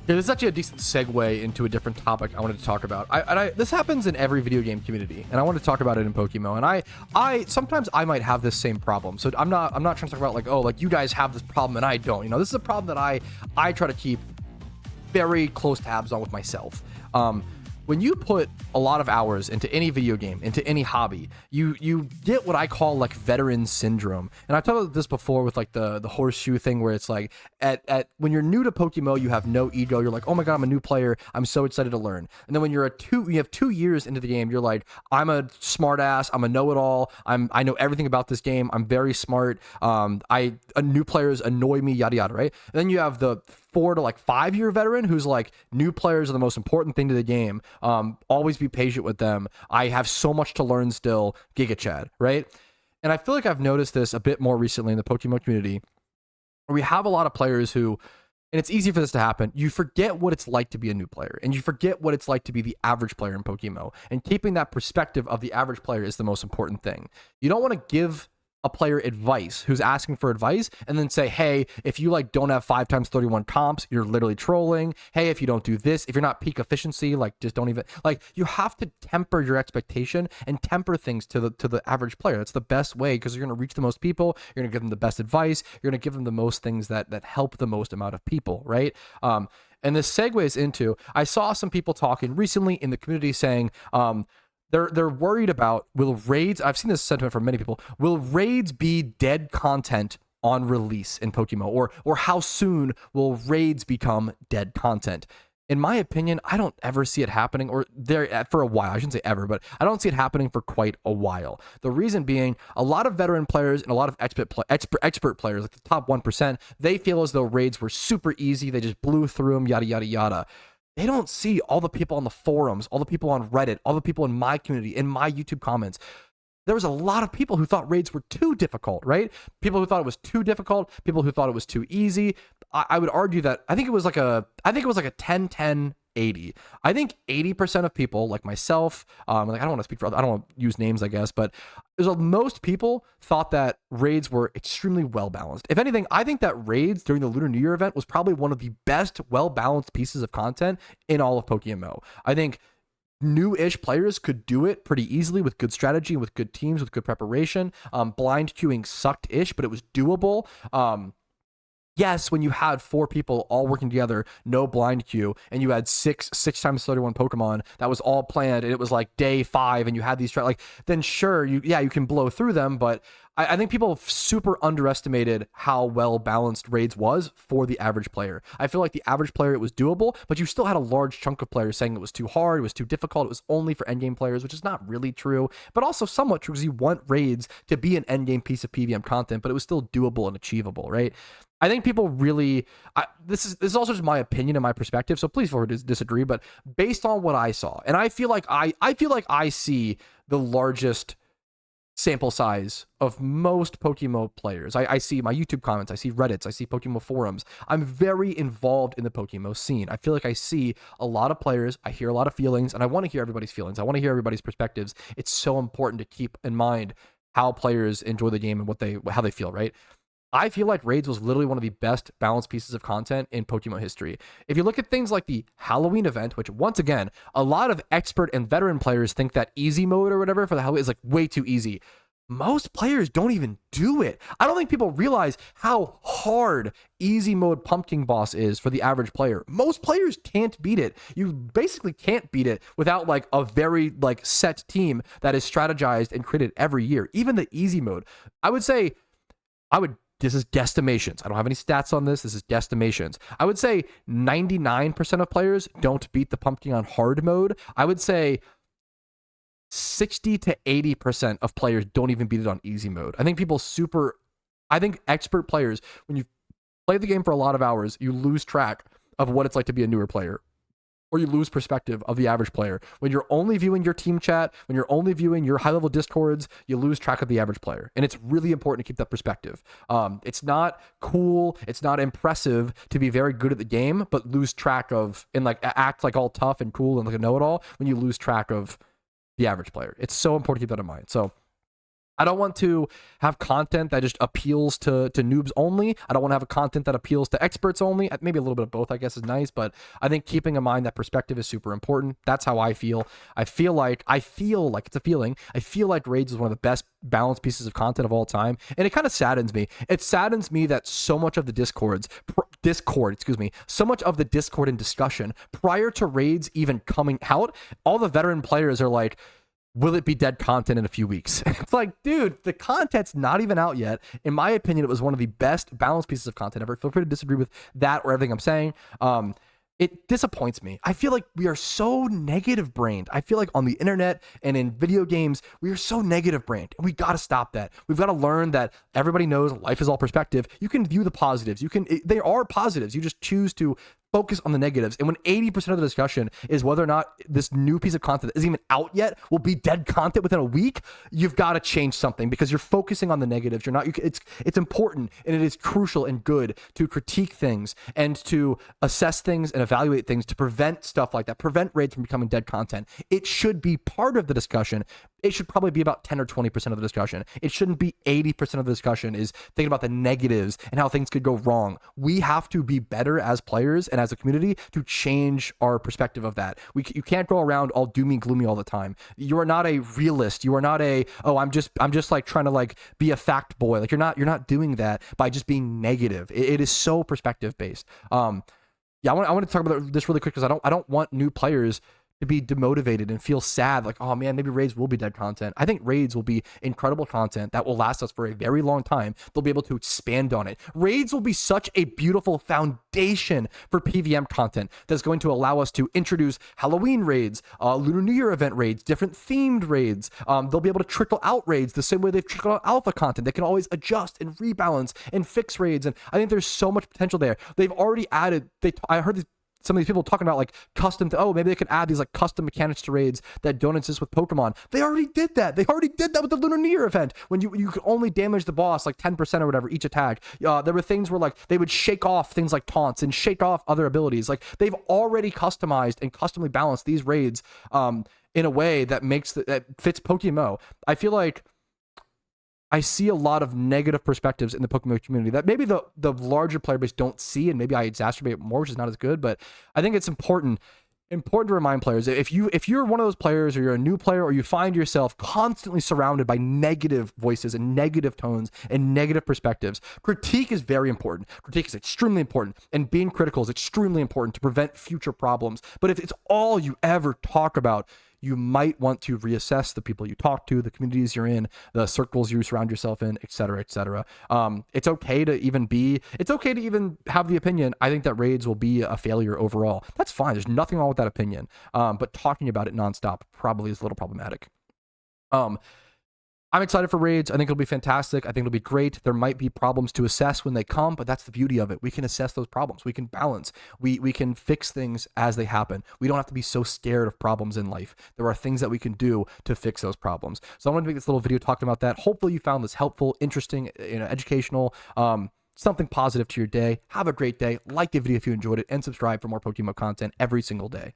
Yeah, this is actually a decent segue into a different topic I wanted to talk about. This happens in every video game community, and I want to talk about it in PokeMMO. And I sometimes I might have this same problem. So I'm not trying to talk about like, oh, like you guys have this problem and I don't. You know, this is a problem that I try to keep very close tabs on with myself. When you put a lot of hours into any video game, into any hobby, you get what I call like veteran syndrome. And I've talked about this before with like the horseshoe thing, where it's like at when you're new to PokeMMO, you have no ego. You're like, oh my god, I'm a new player. I'm so excited to learn. And then when you have 2 years into the game, you're like, I'm a smart ass. I'm a know-it-all. I know everything about this game. I'm very smart. New players annoy me, yada yada, right? And then you have the 4 to like 5 year veteran who's like, new players are the most important thing to the game. Always be patient with them. I have so much to learn still. Giga Chad, right? And I feel like I've noticed this a bit more recently in the PokeMMO community, where we have a lot of players who, and it's easy for this to happen, you forget what it's like to be a new player, and you forget what it's like to be the average player in PokeMMO. And keeping that perspective of the average player is the most important thing. You don't want to give a player advice who's asking for advice and then say, hey, if you like don't have 5 times 31 comps, you're literally trolling. Hey, if you don't do this, if you're not peak efficiency, like just don't even, like, you have to temper your expectation and temper things to the average player. That's the best way, because you're going to reach the most people, you're going to give them the best advice, you're going to give them the most things that help the most amount of people, right? And this segues into, I saw some people talking recently in the community saying, they're worried about, will raids, I've seen this sentiment from many people, will raids be dead content on release in PokeMMO, or how soon will raids become dead content? In my opinion, I don't ever see it happening, or there for a while. I shouldn't say ever, but I don't see it happening for quite a while. The reason being, a lot of veteran players and a lot of expert players, like the top 1%, they feel as though raids were super easy. They just blew through them, yada, yada, yada. They don't see all the people on the forums, all the people on Reddit, all the people in my community, in my YouTube comments. There was a lot of people who thought raids were too difficult, right? People who thought it was too difficult, people who thought it was too easy. I would argue that I think it was like a 10-10-80. I think 80% of people, like myself, like I don't want to speak for, I don't want to use names, I guess, but most people thought that raids were extremely well balanced. If anything, I think that raids during the Lunar New Year event was probably one of the best well balanced pieces of content in all of PokeMMO. I think new-ish players could do it pretty easily with good strategy, with good teams, with good preparation. Blind queuing sucked-ish, but it was doable. Yes, when you had 4 people all working together, no blind queue, and you had 6 times 31 Pokemon, that was all planned, and it was like day 5, and you had these, like, then sure, you can blow through them, but I think people super underestimated how well balanced raids was for the average player. I feel like the average player, it was doable, but you still had a large chunk of players saying it was too hard, it was too difficult, it was only for endgame players, which is not really true, but also somewhat true, because you want raids to be an endgame piece of PVM content, but it was still doable and achievable, right? I think people really, this is also just my opinion and my perspective, so please feel free to disagree, but based on what I saw, and I feel like I see the largest sample size of most PokeMMO players. I see my YouTube comments, I see Reddits, I see PokeMMO forums. I'm very involved in the PokeMMO scene. I feel like I see a lot of players, I hear a lot of feelings, and I want to hear everybody's feelings. I want to hear everybody's perspectives. It's so important to keep in mind how players enjoy the game and how they feel, right? I feel like raids was literally one of the best balanced pieces of content in PokeMMO history. If you look at things like the Halloween event, which once again, a lot of expert and veteran players think that easy mode or whatever for the Halloween is like way too easy. Most players don't even do it. I don't think people realize how hard easy mode pumpkin boss is for the average player. Most players can't beat it. You basically can't beat it without like a very like set team that is strategized and created every year. Even the easy mode, this is guesstimations. I don't have any stats on this. This is guesstimations. I would say 99% of players don't beat the pumpkin on hard mode. I would say 60 to 80% of players don't even beat it on easy mode. I think expert players, when you play the game for a lot of hours, you lose track of what it's like to be a newer player, or you lose perspective of the average player. When you're only viewing your team chat, when you're only viewing your high-level discords, you lose track of the average player. And it's really important to keep that perspective. It's not cool, it's not impressive to be very good at the game, but lose track of, and like act like all tough and cool and like a know-it-all when you lose track of the average player. It's so important to keep that in mind. So I don't want to have content that just appeals to noobs only. I don't want to have a content that appeals to experts only. Maybe a little bit of both, I guess, is nice, but I think keeping in mind that perspective is super important. That's how I feel. I feel like it's a feeling. I feel like Raids is one of the best balanced pieces of content of all time, and it kind of saddens me. It saddens me that so much of the Discord, so much of the Discord and discussion prior to Raids even coming out, all the veteran players are like, will it be dead content in a few weeks? It's like, dude, the content's not even out yet. In my opinion, it was one of the best balanced pieces of content ever. Feel free to disagree with that or everything I'm saying. It disappoints me. I feel like we are so negative brained. I feel like on the internet and in video games, we are so negative brained, and we got to stop that. We've got to learn that everybody knows life is all perspective. You can view the positives. They are positives. You just choose to focus on the negatives. And when 80% of the discussion is whether or not this new piece of content that isn't even out yet will be dead content within a week, you've got to change something because you're focusing on the negatives. It's important and it is crucial and good to critique things and to assess things and evaluate things to prevent stuff like that, prevent raids from becoming dead content. It should be part of the discussion. It should probably be about 10 or 20% of the discussion. It shouldn't be 80% of the discussion is thinking about the negatives and how things could go wrong. We have to be better as players and as a community to change our perspective of that. You can't go around all doomy gloomy all the time. You are not a realist. You are not I'm just like trying to like be a fact boy. Like you're not doing that by just being negative. It is so perspective based. I want to talk about this really quick because I don't want new players to be demotivated and feel sad like, oh man, maybe Raids will be dead content. I think Raids will be incredible content that will last us for a very long time. They'll be able to expand on it. Raids will be such a beautiful foundation for PVM content that's going to allow us to introduce Halloween raids, Lunar New Year event raids, different themed raids. They'll be able to trickle out raids the same way they've trickled out alpha content. They can always adjust and rebalance and fix raids, and I think there's so much potential there. They've already added, I heard some of these people talking about like maybe they could add these like custom mechanics to raids that don't exist with Pokemon. They already did that. They already did that with the Lunar New Year event when you could only damage the boss like 10% or whatever each attack. There were things where like they would shake off things like taunts and shake off other abilities. Like they've already customized and customly balanced these raids in a way that that fits PokeMMO. I feel like I see a lot of negative perspectives in the PokeMMO community that maybe the larger player base don't see, and maybe I exacerbate it more, which is not as good. But I think it's important to remind players, if you're one of those players, or you're a new player, or you find yourself constantly surrounded by negative voices and negative tones and negative perspectives, critique is very important. Critique is extremely important, and being critical is extremely important to prevent future problems. But if it's all you ever talk about, you might want to reassess the people you talk to, the communities you're in, the circles you surround yourself in, et cetera, et cetera. It's okay to even have the opinion, I think that raids will be a failure overall. That's fine. There's nothing wrong with that opinion. But talking about it nonstop probably is a little problematic. I'm excited for raids. I think it'll be fantastic. I think it'll be great. There might be problems to assess when they come, but that's the beauty of it. We can assess those problems. We can balance. We can fix things as they happen. We don't have to be so scared of problems in life. There are things that we can do to fix those problems. So I wanted to make this little video talking about that. Hopefully you found this helpful, interesting, educational, something positive to your day. Have a great day. Like the video if you enjoyed it, and subscribe for more PokeMMO content every single day.